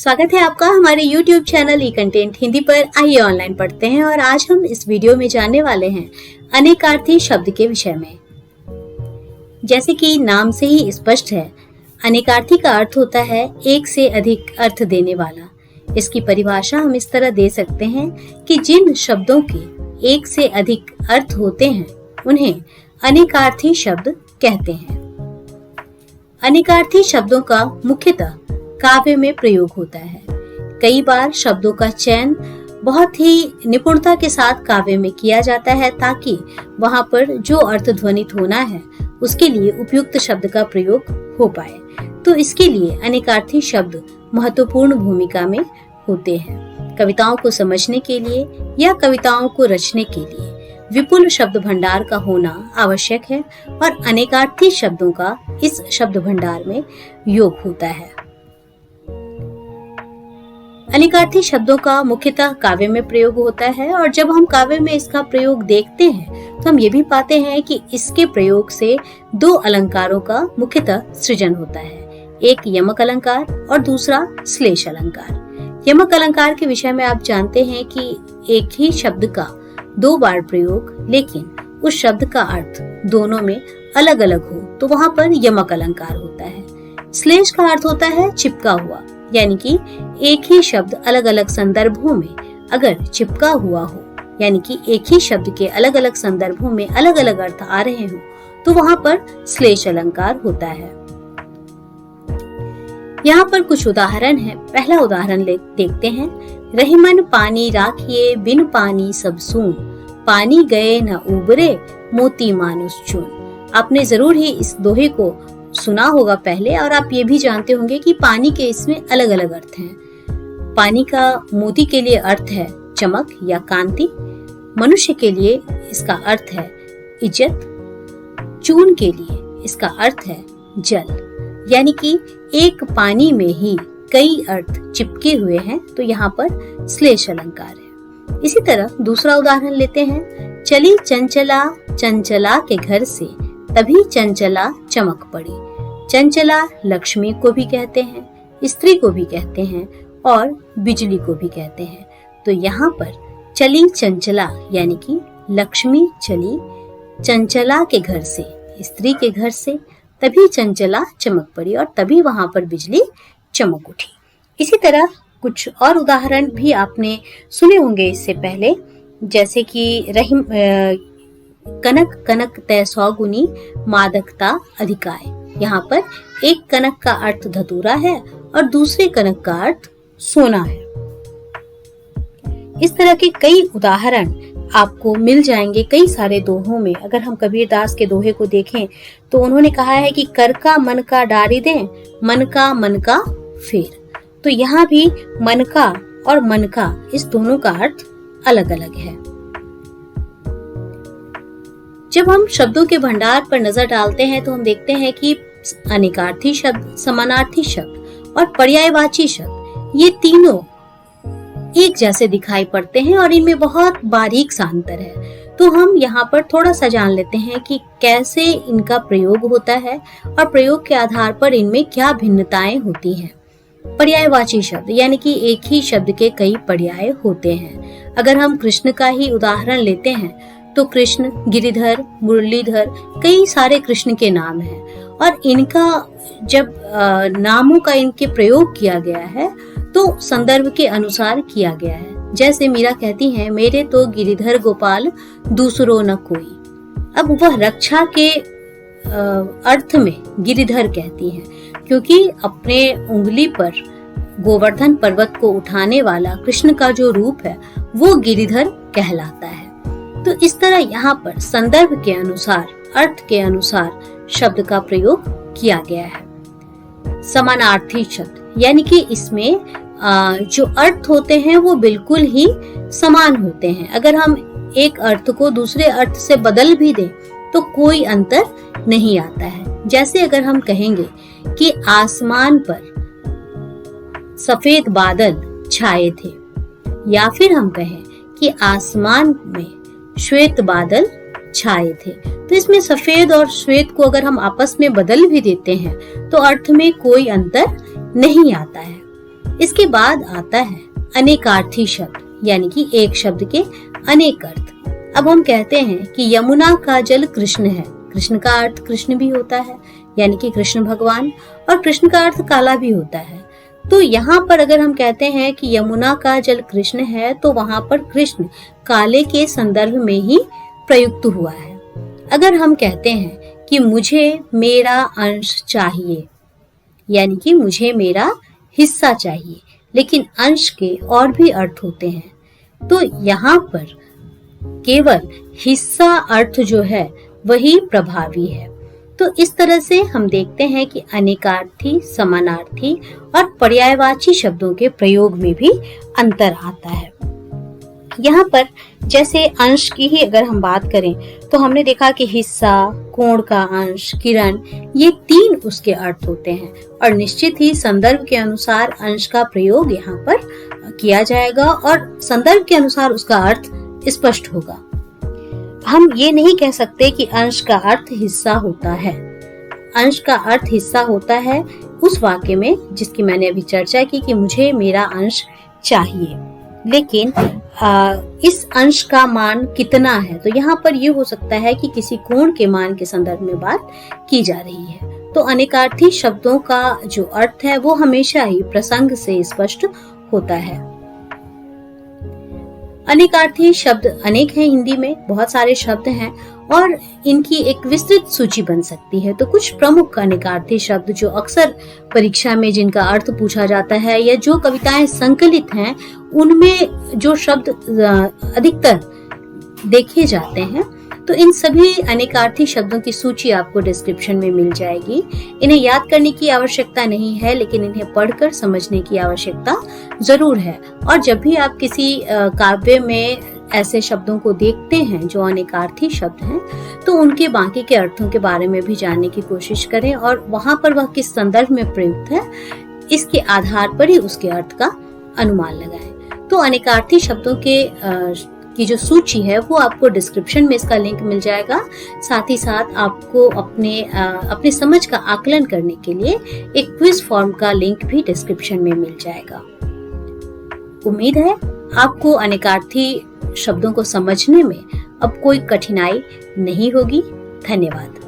स्वागत है आपका हमारे YouTube चैनल ई कंटेंट हिंदी पर। आइए ऑनलाइन पढ़ते हैं और आज हम इस वीडियो में जानने वाले हैं अनेकार्थी शब्द के विषय में। जैसे कि नाम से ही स्पष्ट है, अनेकार्थी का अर्थ होता है एक से अधिक अर्थ देने वाला। इसकी परिभाषा हम इस तरह दे सकते हैं कि जिन शब्दों के एक से अधिक अर्थ होते हैं उन्हें अनेकार्थी शब्द कहते हैं। अनेकार्थी शब्दों का मुख्यतः काव्य में प्रयोग होता है। कई बार शब्दों का चयन बहुत ही निपुणता के साथ काव्य में किया जाता है ताकि वहां पर जो अर्थ ध्वनित होना है उसके लिए उपयुक्त शब्द का प्रयोग हो पाए। तो इसके लिए अनेकार्थी शब्द महत्वपूर्ण भूमिका में होते हैं। कविताओं को समझने के लिए या कविताओं को रचने के लिए विपुल शब्द भंडार का होना आवश्यक है और अनेकार्थी शब्दों का इस शब्द भंडार में योग होता है। अनेकार्थी शब्दों का मुख्यतः काव्य में प्रयोग होता है और जब हम काव्य में इसका प्रयोग देखते हैं तो हम ये भी पाते हैं कि इसके प्रयोग से दो अलंकारों का मुख्यतः सृजन होता है, एक यमक अलंकार और दूसरा श्लेष अलंकार। यमक अलंकार के विषय में आप जानते हैं कि एक ही शब्द का दो बार प्रयोग लेकिन उस शब्द का अर्थ दोनों में अलग अलग हो तो वहां पर यमक अलंकार होता है। श्लेष का अर्थ होता है चिपका हुआ, यानी कि एक ही शब्द अलग अलग संदर्भों में अगर चिपका हुआ हो, यानी कि एक ही शब्द के अलग अलग संदर्भों में अलग अलग अर्थ आ रहे हो तो वहां पर श्लेष अलंकार होता है। यहाँ पर कुछ उदाहरण है। पहला उदाहरण देखते हैं। रहीमन पानी राखिए बिन पानी सब सून, पानी गए न उबरे मोती मानुष चून। आपने जरूर ही इस दोहे को सुना होगा पहले और आप ये भी जानते होंगे कि पानी के इसमें अलग अलग अर्थ हैं। पानी का मोती के लिए अर्थ है चमक या कांति, मनुष्य के लिए इसका अर्थ है इज्जत, चून के लिए इसका अर्थ है जल। यानी कि एक पानी में ही कई अर्थ चिपके हुए हैं तो यहाँ पर श्लेष अलंकार है। इसी तरह दूसरा उदाहरण लेते हैं। चली चंचला चंचला के घर से, तभी चंचला चमक पड़ी। चंचला लक्ष्मी को भी कहते हैं, स्त्री को भी कहते हैं और बिजली को भी कहते हैं। तो यहाँ पर चली चंचला यानी कि लक्ष्मी चली चंचला के घर से, स्त्री के घर से, तभी चंचला चमक पड़ी और तभी वहां पर बिजली चमक उठी। इसी तरह कुछ और उदाहरण भी आपने सुने होंगे इससे पहले, जैसे कि कनक कनक तय सौगुनी मादकता अधिकाय। यहाँ पर एक कनक का अर्थ धतूरा है और दूसरे कनक का अर्थ सोना है। इस तरह के कई उदाहरण आपको मिल जाएंगे कई सारे दोहों में। अगर हम कबीरदास के दोहे को देखें तो उन्होंने कहा है कि कर का मन का डारी दें, मन का फेर। तो यहाँ भी मन का और मन का इस दोनों का अर्थ अलग अलग है। जब हम शब्दों के भंडार पर नजर डालते हैं तो हम देखते हैं कि अनेकार्थी शब्द, समानार्थी शब्द और पर्यायवाची शब्द ये तीनों एक जैसे दिखाई पड़ते हैं और इनमें बहुत बारीक सा अंतर है। तो हम यहाँ पर थोड़ा सा जान लेते हैं कि कैसे इनका प्रयोग होता है और प्रयोग के आधार पर इनमें क्या भिन्नताएं होती हैं। पर्यायवाची शब्द यानी कि एक ही शब्द के कई पर्याय होते हैं। अगर हम कृष्ण का ही उदाहरण लेते हैं तो कृष्ण, गिरिधर, मुरलीधर, कई सारे कृष्ण के नाम हैं और इनका जब नामों का इनके प्रयोग किया गया है तो संदर्भ के अनुसार किया गया है। जैसे मीरा कहती है, मेरे तो गिरिधर गोपाल दूसरो न कोई। अब वह रक्षा के अर्थ में गिरिधर कहती हैं क्योंकि अपने उंगली पर गोवर्धन पर्वत को उठाने वाला कृष्ण का जो रूप है वो गिरिधर कहलाता है। तो इस तरह यहाँ पर संदर्भ के अनुसार, अर्थ के अनुसार शब्द का प्रयोग किया गया है। समानार्थी शब्द यानी कि इसमें जो अर्थ होते हैं वो बिल्कुल ही समान होते हैं। अगर हम एक अर्थ को दूसरे अर्थ से बदल भी दें तो कोई अंतर नहीं आता है। जैसे अगर हम कहेंगे कि आसमान पर सफेद बादल छाए थे, या फिर हम कहें कि आसमान में श्वेत बादल छाए थे, तो इसमें सफेद और श्वेत को अगर हम आपस में बदल भी देते हैं तो अर्थ में कोई अंतर नहीं आता है। इसके बाद आता है अनेकार्थी शब्द, यानी कि एक शब्द के अनेक अर्थ। अब हम कहते हैं कि यमुना का जल कृष्ण है। कृष्ण का अर्थ कृष्ण भी होता है, यानी कि कृष्ण भगवान, और कृष्ण का अर्थ काला भी होता है। तो यहाँ पर अगर हम कहते हैं कि यमुना का जल कृष्ण है, तो वहां पर कृष्ण काले के संदर्भ में ही प्रयुक्त हुआ है। अगर हम कहते हैं कि मुझे मेरा अंश चाहिए, यानी कि मुझे मेरा हिस्सा चाहिए, लेकिन अंश के और भी अर्थ होते हैं, तो यहाँ पर केवल हिस्सा अर्थ जो है वही प्रभावी है। तो इस तरह से हम देखते हैं कि अनेकार्थी, समानार्थी और पर्यायवाची शब्दों के प्रयोग में भी अंतर आता है। यहाँ पर जैसे अंश की ही अगर हम बात करें तो हमने देखा कि हिस्सा, कोण का अंश, किरण, ये 3 उसके अर्थ होते हैं और निश्चित ही संदर्भ के अनुसार अंश का प्रयोग यहाँ पर किया जाएगा और संदर्भ के अनुसार उसका अर्थ स्पष्ट होगा। हम ये नहीं कह सकते कि अंश का अर्थ हिस्सा होता है। अंश का अर्थ हिस्सा होता है उस वाक्य में जिसकी मैंने अभी चर्चा की कि मुझे मेरा अंश चाहिए, लेकिन इस अंश का मान कितना है, तो यहाँ पर ये हो सकता है कि किसी कोण के मान के संदर्भ में बात की जा रही है। तो अनेकार्थी शब्दों का जो अर्थ है वो हमेशा ही प्रसंग से स्पष्ट होता है। अनेकार्थी शब्द अनेक हैं, हिंदी में बहुत सारे शब्द हैं और इनकी एक विस्तृत सूची बन सकती है। तो कुछ प्रमुख अनेकार्थी शब्द जो अक्सर परीक्षा में जिनका अर्थ पूछा जाता है या जो कविताएं संकलित हैं उनमें जो शब्द अधिकतर देखे जाते हैं, तो इन सभी अनेकार्थी शब्दों की सूची आपको डिस्क्रिप्शन में मिल जाएगी। इन्हें याद करने की आवश्यकता नहीं है, लेकिन इन्हें पढ़कर समझने की आवश्यकता जरूर है। और जब भी आप किसी काव्य में ऐसे शब्दों को देखते हैं जो अनेकार्थी शब्द हैं, तो उनके बाकी के अर्थों के बारे में भी जानने की कोशिश करें और वहां पर वह किस संदर्भ में प्रयुक्त है, इसके आधार पर ही उसके अर्थ का अनुमान लगाएं। तो अनेकार्थी शब्दों की जो सूची है वो आपको डिस्क्रिप्शन में इसका लिंक मिल जाएगा। साथ ही साथ आपको अपने समझ का आकलन करने के लिए एक क्विज फॉर्म का लिंक भी डिस्क्रिप्शन में मिल जाएगा। उम्मीद है आपको अनेकार्थी शब्दों को समझने में अब कोई कठिनाई नहीं होगी। धन्यवाद।